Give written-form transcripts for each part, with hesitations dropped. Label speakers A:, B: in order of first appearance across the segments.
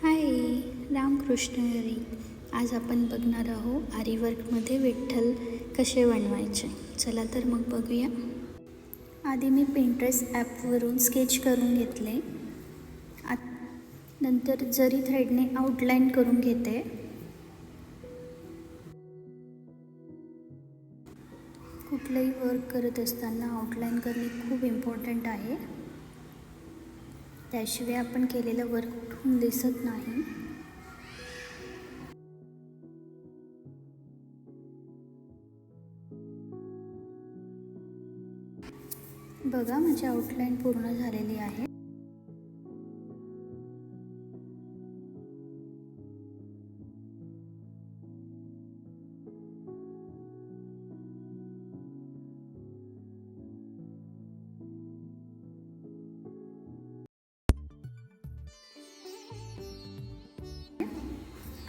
A: हाय, रामकृष्ण हरी. आज आपण बघणार आहोत आरीवर्कमध्ये विठ्ठल कसे बनवायचे. चला तर मग बघूया. आधी मी पिंटरेस्ट ॲपवरून स्केच करून घेतले. नंतर जरी थ्रेडने आउटलाईन करून घेते. कुठलंही वर्क करत असताना आउटलाईन करणे खूप इम्पॉर्टंट आहे. त्याशिवाय आपण केलेलं वर्क कुठून दिसत नाही. बघा, माझी आउटलाईन पूर्ण झालेली आहे.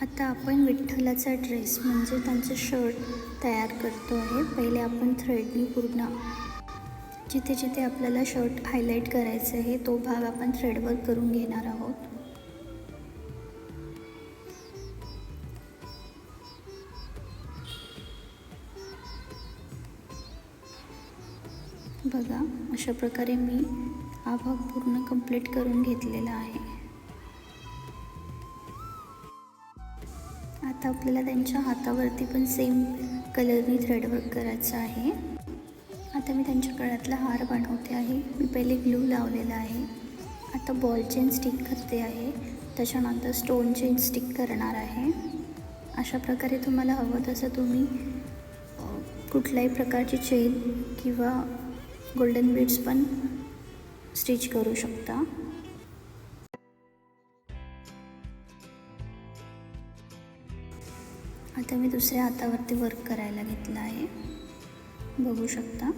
A: आता आपण विठ्ठलाचा ड्रेस म्हणजे त्यांचं शर्ट तयार करतो आहे. पहिले आपण थ्रेडनी पूर्ण जिथे जिथे आपल्याला शर्ट हायलाईट करायचं आहे तो भाग आपण थ्रेडवर करून घेणार आहोत. बघा, अशा प्रकारे मी हा भाग पूर्ण कंप्लीट करून घेतलेला आहे. आता आपल्याला त्यांच्या हातावरती पण सेम कलरनी थ्रेडवर्क करायचं आहे. आता मी त्यांच्या गळ्यातला हार बनवते आहे. मी पहिले ग्लू लावलेला आहे. आता बॉल चेन स्टिक करते आहे. त्याच्यानंतर स्टोन चेन स्टिक करणार आहे. अशा प्रकारे तुम्हाला हवं तसं तुम्ही कुठल्याही प्रकारची चेन किंवा गोल्डन बीड्स पण स्टिच करू शकता. आता मी दुसऱ्या हातावरती वर्क करायला घेतलं आहे. बघू शकता.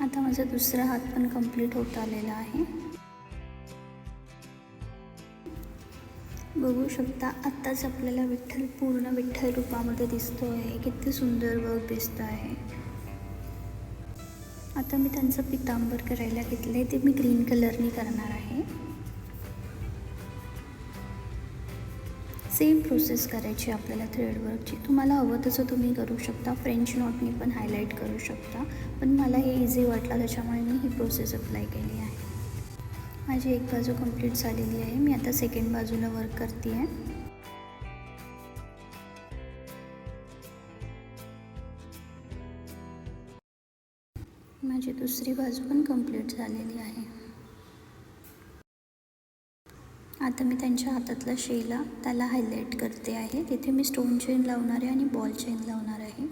A: आता माझा दुसरा हात पण कंप्लीट होत आलेला आहे. बघू शकता, आत्ताच आपल्याला विठ्ठल पूर्ण विठ्ठल रूपामध्ये दिसतो आहे. किती सुंदर वर्क दिसतं आहे. आता मी त्यांचं पितांबर करायला घेतलं आहे. ते मी ग्रीन कलरनी करणार आहे. सेम प्रोसेस करायची आपल्याला थ्रेडवर्कची. तुम्हाला हवं तसं तुम्ही करू शकता. फ्रेंच नॉटनी पण हायलाईट करू शकता. पण मला हे इझी वाटलं त्याच्यामुळे मी ही प्रोसेस अप्लाय केली आहे. माझी एक बाजू कंप्लीट झालेली आहे. मी आता सेकंड बाजूला वर्क करते आहे. माझी दुसरी बाजू पण कंप्लीट झालेली आहे. आता मी त्यांच्या हातातला शेला त्याला हायलाईट करते आहे. तिथे मी स्टोन चेन लावणार आहे आणि बॉल चेन लावणार आहे.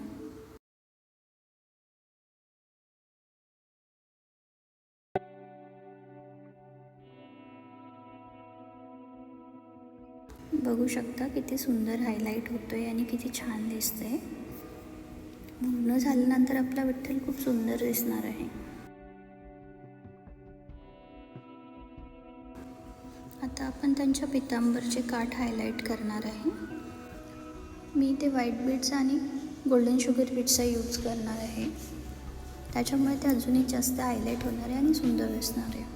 A: बघू शकता किती सुंदर हायलाईट होतोय आणि किती छान दिसतंय. पूर्ण झाल्यानंतर आपला विठ्ठल खूप सुंदर दिसणार आहे. आता आपण त्यांच्या पितांबरचे काठ हायलाईट करणार आहे. मी ते व्हाईट बीड्स आणि गोल्डन शुगर बीड्सचा यूज करणार आहे. त्याच्यामुळे ते अजूनही जास्त हायलाईट होणार आहे आणि सुंदर दिसणार आहे.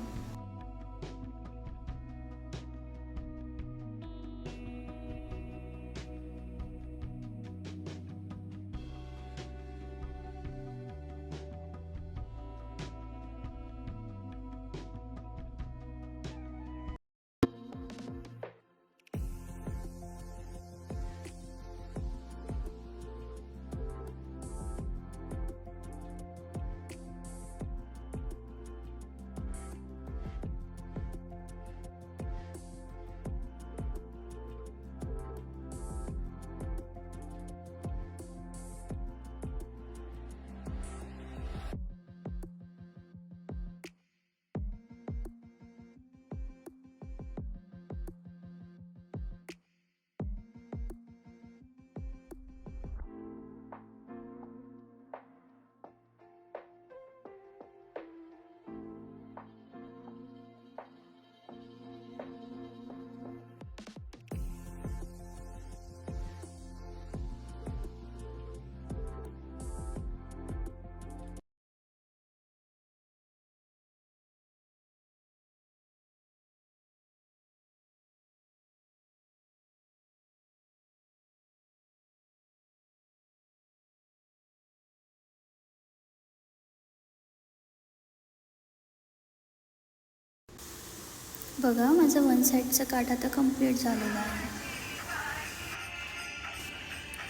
A: बघा माझं वन साईडचं कार्ड आता कंप्लीट झालेलं आहे.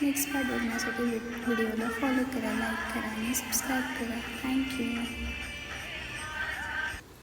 A: नेक्स्ट पार्ट बघण्यासाठी व्हिडिओला फॉलो करा, लाईक करा आणि सबस्क्राईब करा. थँक्यू.